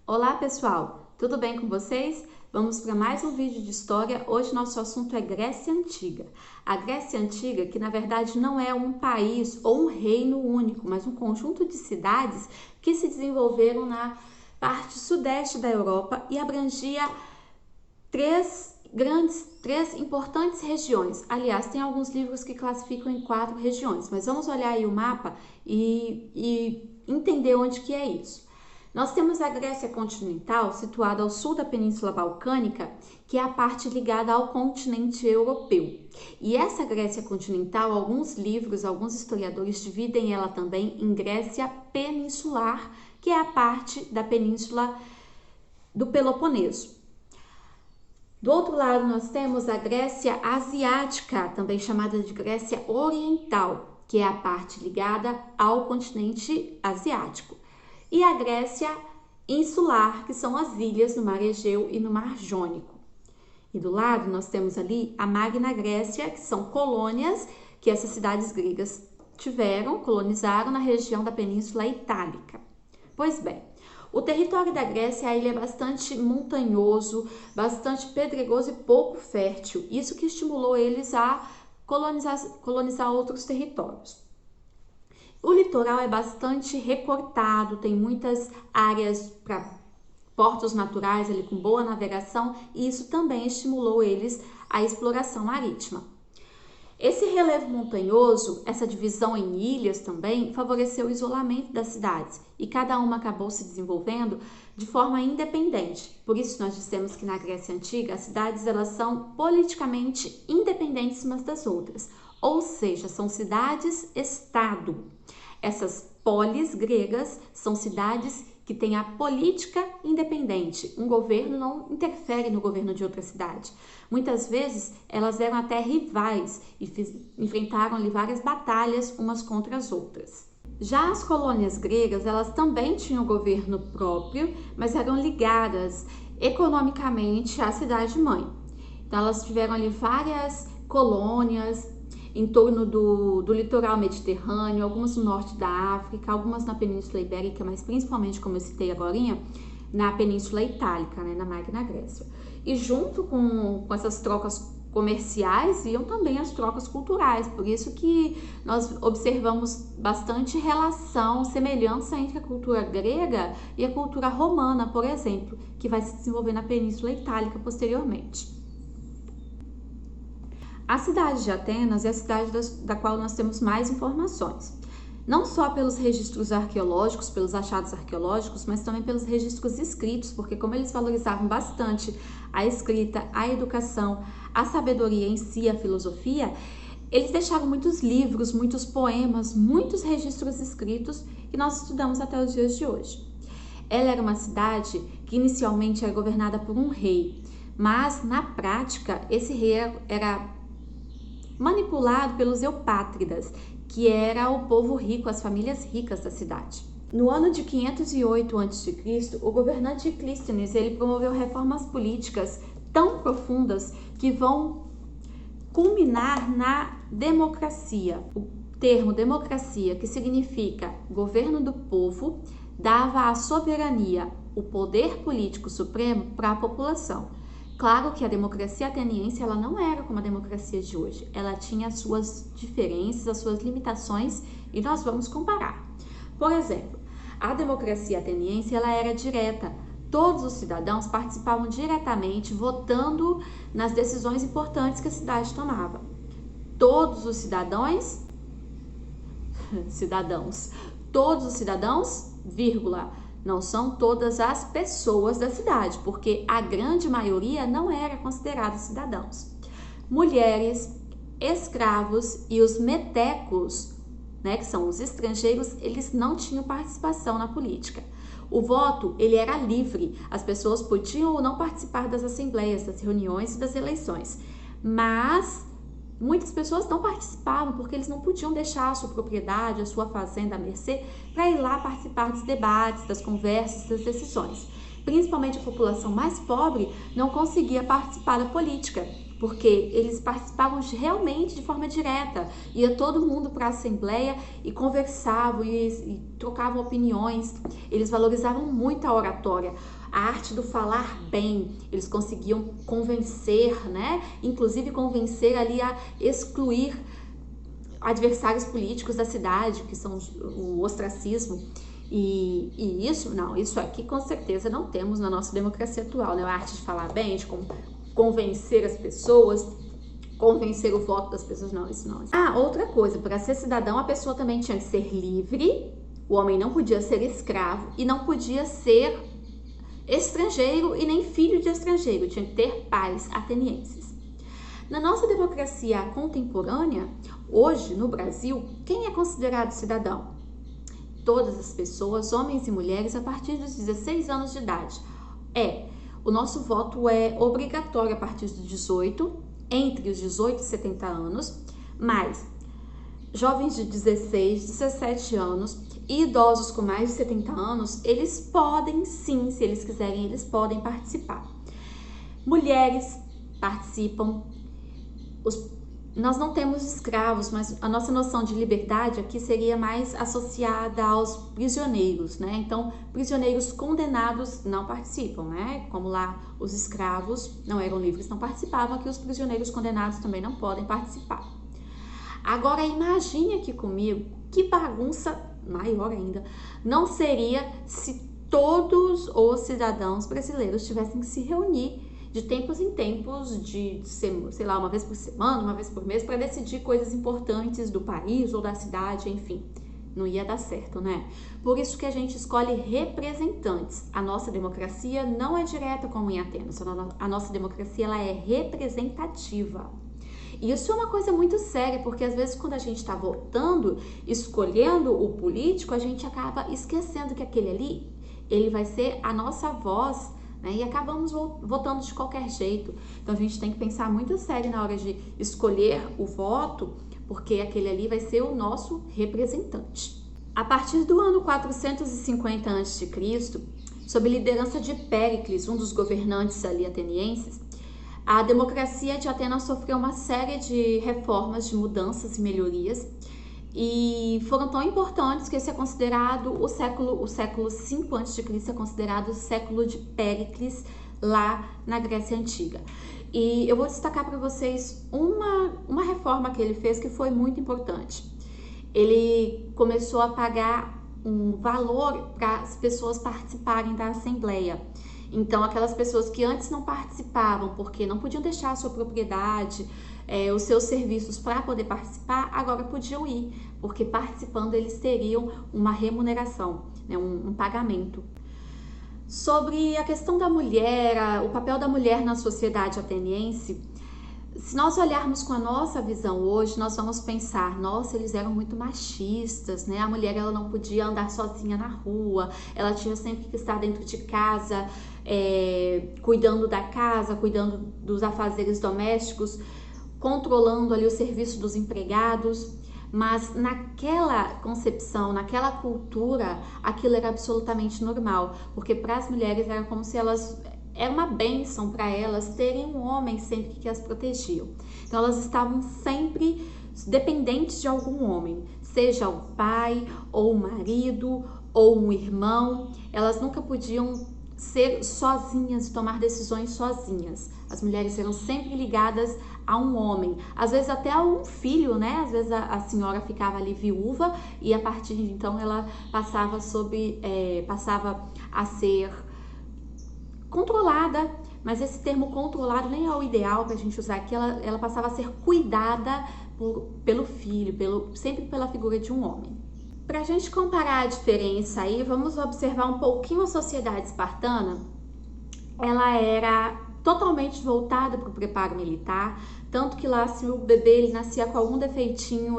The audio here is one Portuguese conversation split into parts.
Olá pessoal, tudo bem com vocês? Vamos para mais um vídeo de história. Hoje nosso assunto é Grécia Antiga. A Grécia Antiga, que na verdade não é um país ou um reino único, mas um conjunto de cidades que se desenvolveram na parte sudeste da Europa e abrangia três importantes regiões. Aliás, tem alguns livros que classificam em 4 regiões, mas vamos olhar aí o mapa e entender onde que é isso. Nós temos a Grécia continental, situada ao sul da Península Balcânica, que é a parte ligada ao continente europeu. E essa Grécia continental, alguns livros, alguns historiadores dividem ela também em Grécia peninsular, que é a parte da península do Peloponeso. Do outro lado, nós temos a Grécia asiática, também chamada de Grécia oriental, que é a parte ligada ao continente asiático. E a Grécia insular, que são as ilhas no Mar Egeu e no Mar Jônico. E do lado nós temos ali a Magna Grécia, que são colônias que essas cidades gregas colonizaram na região da Península Itálica. Pois bem, o território da Grécia ele é bastante montanhoso, bastante pedregoso e pouco fértil. Isso que estimulou eles a colonizar outros territórios. O litoral é bastante recortado, tem muitas áreas para portos naturais ali com boa navegação e isso também estimulou eles à exploração marítima. Esse relevo montanhoso, essa divisão em ilhas também, favoreceu o isolamento das cidades e cada uma acabou se desenvolvendo de forma independente. Por isso nós dissemos que na Grécia Antiga as cidades elas são politicamente independentes umas das outras, ou seja, são cidades-estado. Essas polis gregas são cidades que têm a política independente. Um governo não interfere no governo de outra cidade. Muitas vezes elas eram até rivais e enfrentaram ali várias batalhas umas contra as outras. Já as colônias gregas, elas também tinham governo próprio, mas eram ligadas economicamente à cidade-mãe. Então elas tiveram ali várias colônias em torno do litoral mediterrâneo, algumas no norte da África, algumas na Península Ibérica, mas principalmente, como eu citei agora, na Península Itálica, na Magna Grécia. E junto com essas trocas comerciais iam também as trocas culturais, por isso que nós observamos bastante relação, semelhança entre a cultura grega e a cultura romana, por exemplo, que vai se desenvolver na Península Itálica posteriormente. A cidade de Atenas é a cidade da qual nós temos mais informações, não só pelos registros arqueológicos, pelos achados arqueológicos, mas também pelos registros escritos, porque como eles valorizavam bastante a escrita, a educação, a sabedoria em si, a filosofia, eles deixaram muitos livros, muitos poemas, muitos registros escritos que nós estudamos até os dias de hoje. Ela era uma cidade que inicialmente era governada por um rei, mas na prática esse rei era manipulado pelos eupátridas, que era o povo rico, as famílias ricas da cidade. No ano de 508 a.C., o governante Clístenes ele promoveu reformas políticas tão profundas que vão culminar na democracia. O termo democracia, que significa governo do povo, dava a soberania, o poder político supremo para a população. Claro que a democracia ateniense ela não era como a democracia de hoje. Ela tinha as suas diferenças, as suas limitações e nós vamos comparar. Por exemplo, a democracia ateniense ela era direta. Todos os cidadãos participavam diretamente, votando nas decisões importantes que a cidade tomava. Todos os cidadãos, todos os cidadãos, vírgula, não são todas as pessoas da cidade, porque a grande maioria não era considerada cidadãos. Mulheres, escravos e os metecos, que são os estrangeiros, eles não tinham participação na política. O voto, ele era livre, as pessoas podiam ou não participar das assembleias, das reuniões e das eleições, mas muitas pessoas não participavam porque eles não podiam deixar a sua propriedade, a sua fazenda à mercê para ir lá participar dos debates, das conversas, das decisões. Principalmente a população mais pobre não conseguia participar da política, porque eles participavam realmente de forma direta. Ia todo mundo para a assembleia e conversavam e trocavam opiniões. Eles valorizavam muito a oratória, a arte do falar bem. Eles conseguiam convencer, né? Inclusive convencer ali a excluir adversários políticos da cidade, que são o ostracismo. E isso aqui com certeza não temos na nossa democracia atual, né? A arte de falar bem, de convencer as pessoas, convencer o voto das pessoas, não, isso não. Ah, outra coisa, para ser cidadão a pessoa também tinha que ser livre, o homem não podia ser escravo e não podia ser estrangeiro e nem filho de estrangeiro, tinha que ter pais atenienses. Na nossa democracia contemporânea, hoje no Brasil, quem é considerado cidadão? Todas as pessoas, homens e mulheres, a partir dos 16 anos de idade. O nosso voto é obrigatório a partir dos 18, entre os 18 e 70 anos, mas jovens de 16, 17 anos e idosos com mais de 70 anos, eles podem sim, se eles quiserem, eles podem participar. Mulheres participam, nós não temos escravos, mas a nossa noção de liberdade aqui seria mais associada aos prisioneiros, né? Então, prisioneiros condenados não participam, né? Como lá os escravos não eram livres, não participavam, aqui os prisioneiros condenados também não podem participar. Agora, imagine aqui comigo que bagunça maior ainda não seria se todos os cidadãos brasileiros tivessem que se reunir de tempos em tempos, sei lá, uma vez por semana, uma vez por mês, para decidir coisas importantes do país ou da cidade, enfim. Não ia dar certo, né? Por isso que a gente escolhe representantes. A nossa democracia não é direta como em Atenas. A nossa democracia ela é representativa. E isso é uma coisa muito séria, porque às vezes quando a gente está votando, escolhendo o político, a gente acaba esquecendo que aquele ali, ele vai ser a nossa voz, né? E acabamos votando de qualquer jeito. Então a gente tem que pensar muito sério na hora de escolher o voto, porque aquele ali vai ser o nosso representante. A partir do ano 450 a.C., sob liderança de Péricles, um dos governantes ali atenienses, a democracia de Atenas sofreu uma série de reformas, de mudanças e melhorias, e foram tão importantes que esse é considerado o século 5 a.C. é considerado o século de Péricles lá na Grécia Antiga. E eu vou destacar para vocês uma reforma que ele fez que foi muito importante. Ele começou a pagar um valor para as pessoas participarem da Assembleia. Então, aquelas pessoas que antes não participavam porque não podiam deixar a sua propriedade, os seus serviços para poder participar, agora podiam ir, porque participando eles teriam uma remuneração, né, um pagamento. Sobre a questão da mulher, o papel da mulher na sociedade ateniense, se nós olharmos com a nossa visão hoje, nós vamos pensar, nossa, eles eram muito machistas, né? A mulher ela não podia andar sozinha na rua, ela tinha sempre que estar dentro de casa, cuidando da casa, cuidando dos afazeres domésticos, controlando ali o serviço dos empregados. Mas naquela concepção, naquela cultura, aquilo era absolutamente normal, porque para as mulheres era como se era uma bênção para elas terem um homem sempre que as protegiam. Então elas estavam sempre dependentes de algum homem, seja o pai, ou o marido, ou um irmão. Elas nunca podiam ser sozinhas e tomar decisões sozinhas. As mulheres eram sempre ligadas a um homem, às vezes até a um filho, né? Às vezes a senhora ficava ali viúva e a partir de então ela passava a ser controlada, mas esse termo controlado nem é o ideal para a gente usar aqui, ela passava a ser cuidada pelo filho, sempre pela figura de um homem. Para a gente comparar a diferença aí, vamos observar um pouquinho a sociedade espartana. Ela era totalmente voltada para o preparo militar, tanto que lá se o bebê ele nascia com algum defeitinho,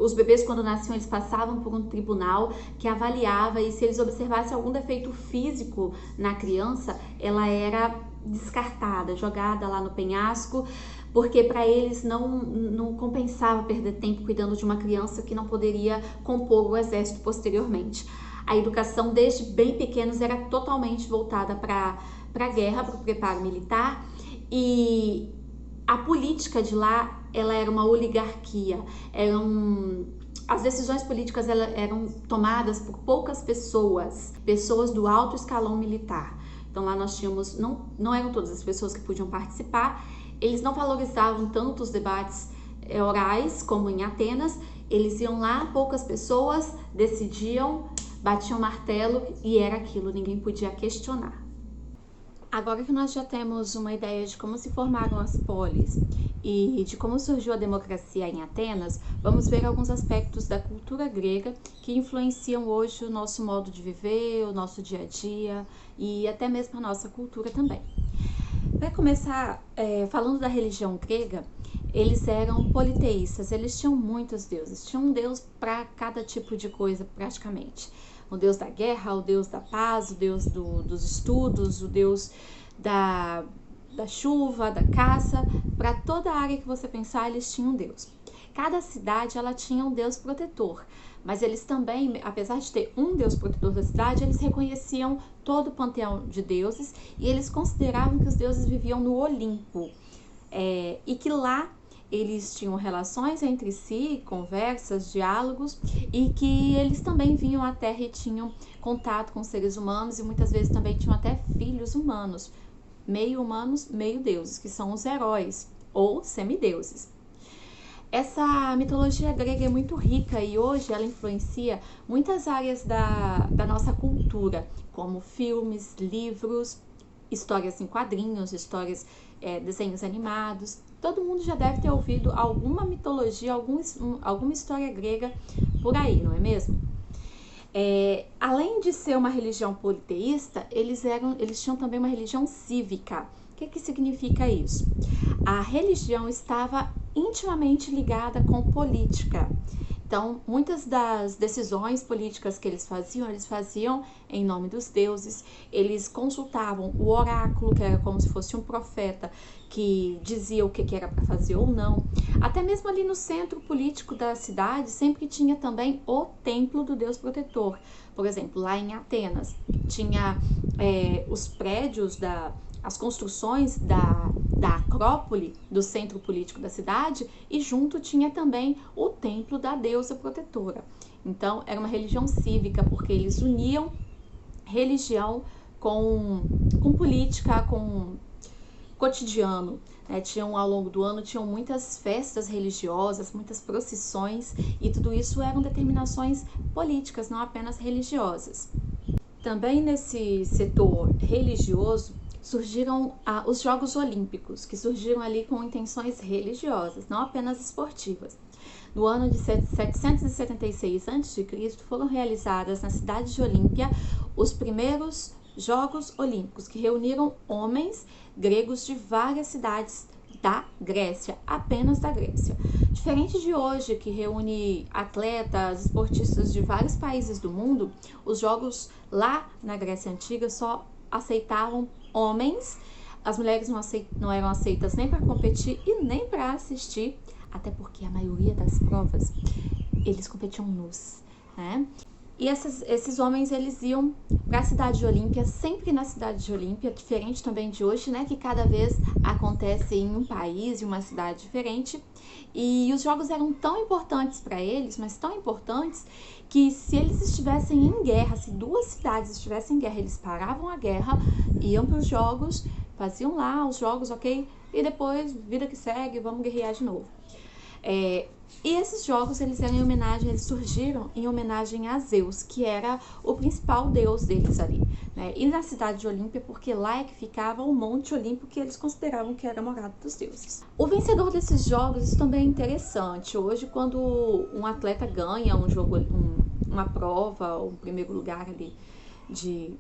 os bebês quando nasciam eles passavam por um tribunal que avaliava e se eles observassem algum defeito físico na criança, ela era descartada, jogada lá no penhasco, porque para eles não compensava perder tempo cuidando de uma criança que não poderia compor o exército posteriormente. A educação desde bem pequenos era totalmente voltada para a guerra, para o preparo militar, e A política de lá, ela era uma oligarquia, as decisões políticas eram tomadas por poucas pessoas do alto escalão militar. Então lá nós tínhamos, não eram todas as pessoas que podiam participar, eles não valorizavam tanto os debates orais como em Atenas, eles iam lá, poucas pessoas decidiam, batiam martelo e era aquilo, ninguém podia questionar. Agora que nós já temos uma ideia de como se formaram as polis e de como surgiu a democracia em Atenas, vamos ver alguns aspectos da cultura grega que influenciam hoje o nosso modo de viver, o nosso dia a dia e até mesmo a nossa cultura também. Para começar, falando da religião grega, eles eram politeístas, eles tinham muitos deuses, tinham um deus para cada tipo de coisa praticamente. O deus da guerra, o deus da paz, o deus dos estudos, o deus da chuva, da caça. Para toda a área que você pensar, eles tinham um deus. Cada cidade ela tinha um deus protetor, mas eles também, apesar de ter um deus protetor da cidade, eles reconheciam todo o panteão de deuses e eles consideravam que os deuses viviam no Olimpo e que lá eles tinham relações entre si, conversas, diálogos, e que eles também vinham à Terra e tinham contato com seres humanos e muitas vezes também tinham até filhos humanos, meio deuses, que são os heróis ou semideuses. Essa mitologia grega é muito rica e hoje ela influencia muitas áreas da nossa cultura, como filmes, livros, histórias em quadrinhos, desenhos animados. Todo mundo já deve ter ouvido alguma mitologia, alguma história grega por aí, não é mesmo? Além de ser uma religião politeísta, eles tinham também uma religião cívica. O que significa isso? A religião estava intimamente ligada com política. Então, muitas das decisões políticas que eles faziam em nome dos deuses, eles consultavam o oráculo, que era como se fosse um profeta, que dizia o que era para fazer ou não. Até mesmo ali no centro político da cidade, sempre tinha também o templo do deus protetor. Por exemplo, lá em Atenas, tinha os prédios as construções da Acrópole, do centro político da cidade, e junto tinha também o templo da deusa protetora. Então, era uma religião cívica, porque eles uniam religião com política, com cotidiano. Ao longo do ano, tinham muitas festas religiosas, muitas procissões, e tudo isso eram determinações políticas, não apenas religiosas. Também nesse setor religioso, surgiram os Jogos Olímpicos, que surgiram ali com intenções religiosas, não apenas esportivas. No ano de 776 a.C., foram realizadas na cidade de Olímpia os primeiros Jogos Olímpicos, que reuniram homens gregos de várias cidades da Grécia, apenas da Grécia. Diferente de hoje, que reúne atletas, esportistas de vários países do mundo, os jogos lá na Grécia Antiga só aceitavam homens, as mulheres não eram aceitas nem para competir e nem para assistir, até porque a maioria das provas eles competiam nus, né? E esses homens, eles iam para a cidade de Olímpia, sempre na cidade de Olímpia, diferente também de hoje, né? Que cada vez acontece em um país, em uma cidade diferente. E os jogos eram tão importantes para eles, mas tão importantes, que se eles estivessem em guerra, se duas cidades estivessem em guerra, eles paravam a guerra, iam para os jogos, faziam lá os jogos, ok? E depois, vida que segue, vamos guerrear de novo. E esses jogos, eles surgiram em homenagem a Zeus, que era o principal deus deles ali, né? E na cidade de Olímpia, porque lá é que ficava o Monte Olimpo, que eles consideravam que era a morada dos deuses. O vencedor desses jogos, isso também é interessante. Hoje, quando um atleta ganha um jogo, uma prova, ou um primeiro lugar ali de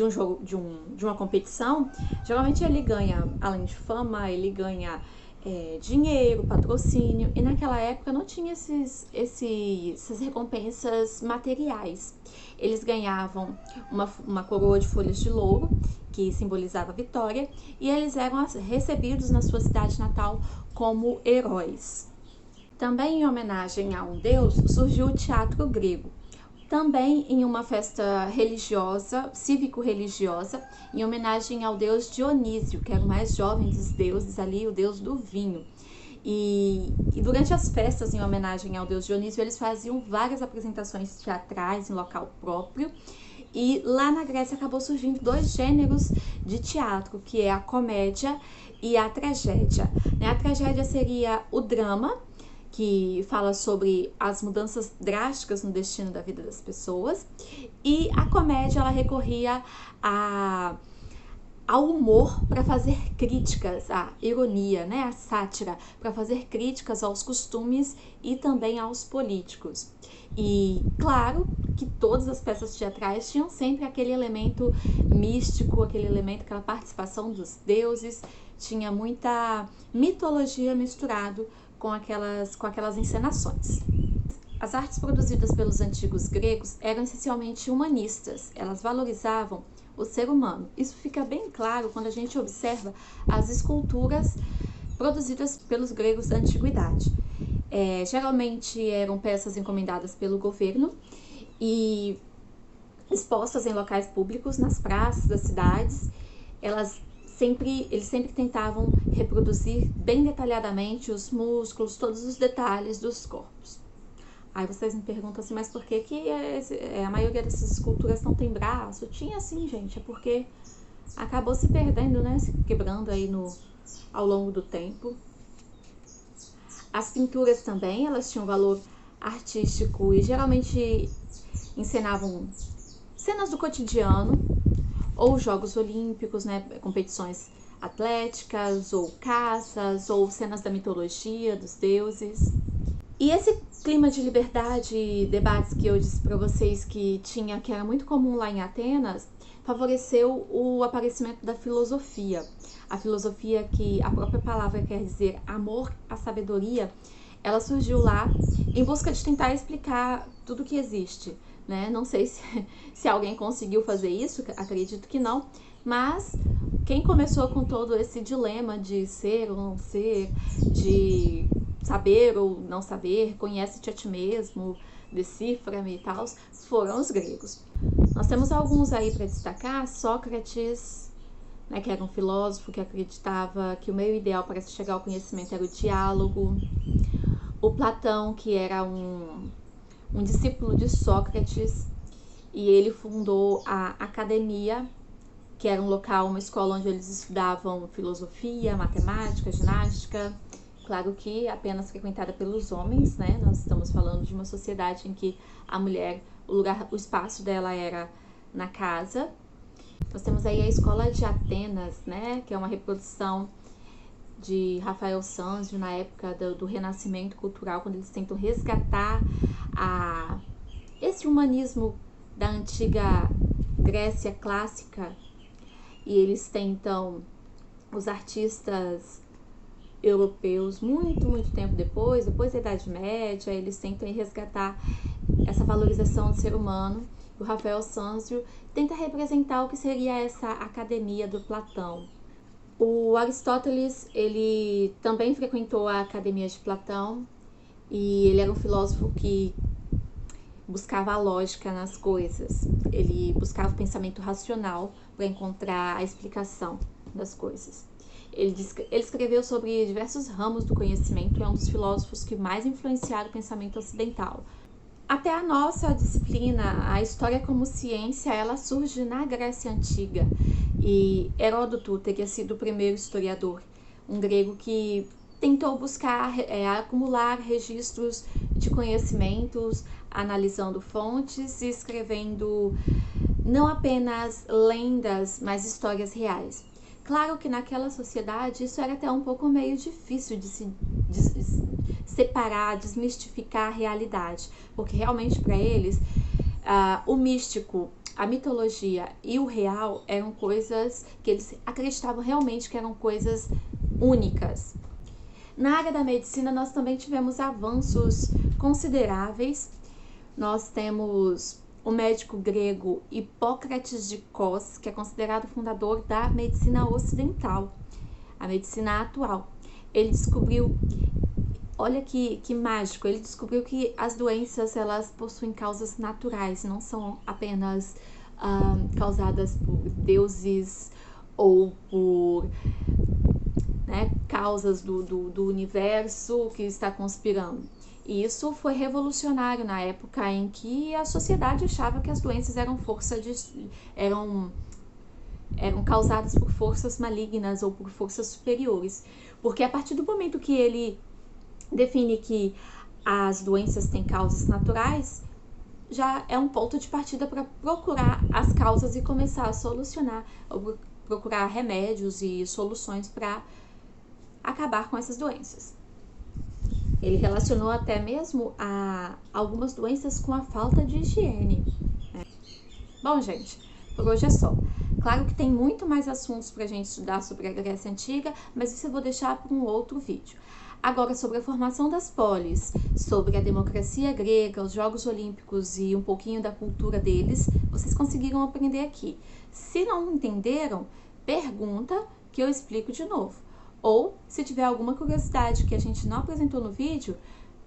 um jogo, de uma competição, geralmente ele ganha, além de fama, ele ganha dinheiro, patrocínio, e naquela época não tinha essas recompensas materiais. Eles ganhavam uma coroa de folhas de louro, que simbolizava a vitória, e eles eram recebidos na sua cidade natal como heróis. Também em homenagem a um deus, surgiu o teatro grego. também em uma festa religiosa, cívico-religiosa, em homenagem ao deus Dionísio, que era o mais jovem dos deuses ali, o deus do vinho. E durante as festas em homenagem ao deus Dionísio, eles faziam várias apresentações teatrais em local próprio. E lá na Grécia acabou surgindo 2 gêneros de teatro, que é a comédia e a tragédia. A tragédia seria o drama, que fala sobre as mudanças drásticas no destino da vida das pessoas, e a comédia ela recorria ao humor para fazer críticas, à ironia, a sátira, para fazer críticas aos costumes e também aos políticos. E claro que todas as peças teatrais tinham sempre aquele elemento místico, aquele elemento, aquela participação dos deuses, tinha muita mitologia misturado com aquelas encenações. As artes produzidas pelos antigos gregos eram essencialmente humanistas, elas valorizavam o ser humano. Isso fica bem claro quando a gente observa as esculturas produzidas pelos gregos da antiguidade. Geralmente eram peças encomendadas pelo governo e expostas em locais públicos, nas praças das cidades. Eles sempre tentavam reproduzir bem detalhadamente os músculos, todos os detalhes dos corpos. Aí vocês me perguntam assim, mas por que a maioria dessas esculturas não tem braço? Tinha sim, gente, é porque acabou se perdendo, se quebrando aí ao longo do tempo. As pinturas também, elas tinham valor artístico e geralmente encenavam cenas do cotidiano, ou Jogos Olímpicos, competições atléticas, ou caças, ou cenas da mitologia, dos deuses. E esse clima de liberdade e debates que eu disse para vocês que era muito comum lá em Atenas, favoreceu o aparecimento da filosofia. A filosofia, que a própria palavra quer dizer amor à sabedoria, ela surgiu lá em busca de tentar explicar tudo que existe. Não sei se alguém conseguiu fazer isso, acredito que não, mas quem começou com todo esse dilema de ser ou não ser, de saber ou não saber, conhece-te a ti mesmo, decifra-me e tal, foram os gregos. Nós temos alguns aí para destacar: Sócrates, que era um filósofo que acreditava que o meio ideal para se chegar ao conhecimento era o diálogo. O Platão, que era um discípulo de Sócrates, e ele fundou a academia, que era um local, uma escola onde eles estudavam filosofia, matemática, ginástica, claro que apenas frequentada pelos homens, Nós estamos falando de uma sociedade em que a mulher, o espaço dela era na casa. Nós temos aí a Escola de Atenas, que é uma reprodução de Rafael Sanzio na época do Renascimento Cultural, quando eles tentam resgatar esse humanismo da antiga Grécia clássica, e eles tentam, os artistas europeus, muito tempo depois da Idade Média, eles tentam resgatar essa valorização do ser humano. O Rafael Sanzio tenta representar o que seria essa academia do Platão. O Aristóteles, ele também frequentou a academia de Platão, e ele era um filósofo que buscava a lógica nas coisas. Ele buscava o pensamento racional para encontrar a explicação das coisas. Ele escreveu sobre diversos ramos do conhecimento, é um dos filósofos que mais influenciaram o pensamento ocidental. Até a nossa disciplina, a história como ciência, ela surge na Grécia Antiga, e Heródoto teria sido o primeiro historiador, um grego que tentou buscar acumular registros de conhecimentos, analisando fontes e escrevendo não apenas lendas, mas histórias reais. Claro que naquela sociedade isso era até um pouco meio difícil de se separar, desmistificar a realidade, porque realmente para eles o místico, a mitologia e o real eram coisas que eles acreditavam realmente que eram coisas únicas. Na área da medicina nós também tivemos avanços consideráveis. Nós temos o médico grego Hipócrates de Cos, que é considerado o fundador da medicina ocidental, a medicina atual. Ele descobriu Olha que mágico, ele descobriu que as doenças, elas possuem causas naturais, não são apenas causadas por deuses ou por, né, causas do universo que está conspirando. E isso foi revolucionário na época em que a sociedade achava que as doenças eram eram causadas por forças malignas ou por forças superiores. Porque a partir do momento que ele define que as doenças têm causas naturais, já é um ponto de partida para procurar as causas e começar a solucionar, ou procurar remédios e soluções para acabar com essas doenças. Ele relacionou até mesmo algumas doenças com a falta de higiene. Bom, gente, por hoje é só. Claro que tem muito mais assuntos para a gente estudar sobre a Grécia Antiga, mas isso eu vou deixar para um outro vídeo. Agora, sobre a formação das polis, sobre a democracia grega, os Jogos Olímpicos e um pouquinho da cultura deles, vocês conseguiram aprender aqui. Se não entenderam, pergunta que eu explico de novo. Ou, se tiver alguma curiosidade que a gente não apresentou no vídeo,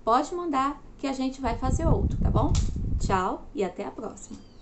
pode mandar que a gente vai fazer outro, tá bom? Tchau e até a próxima!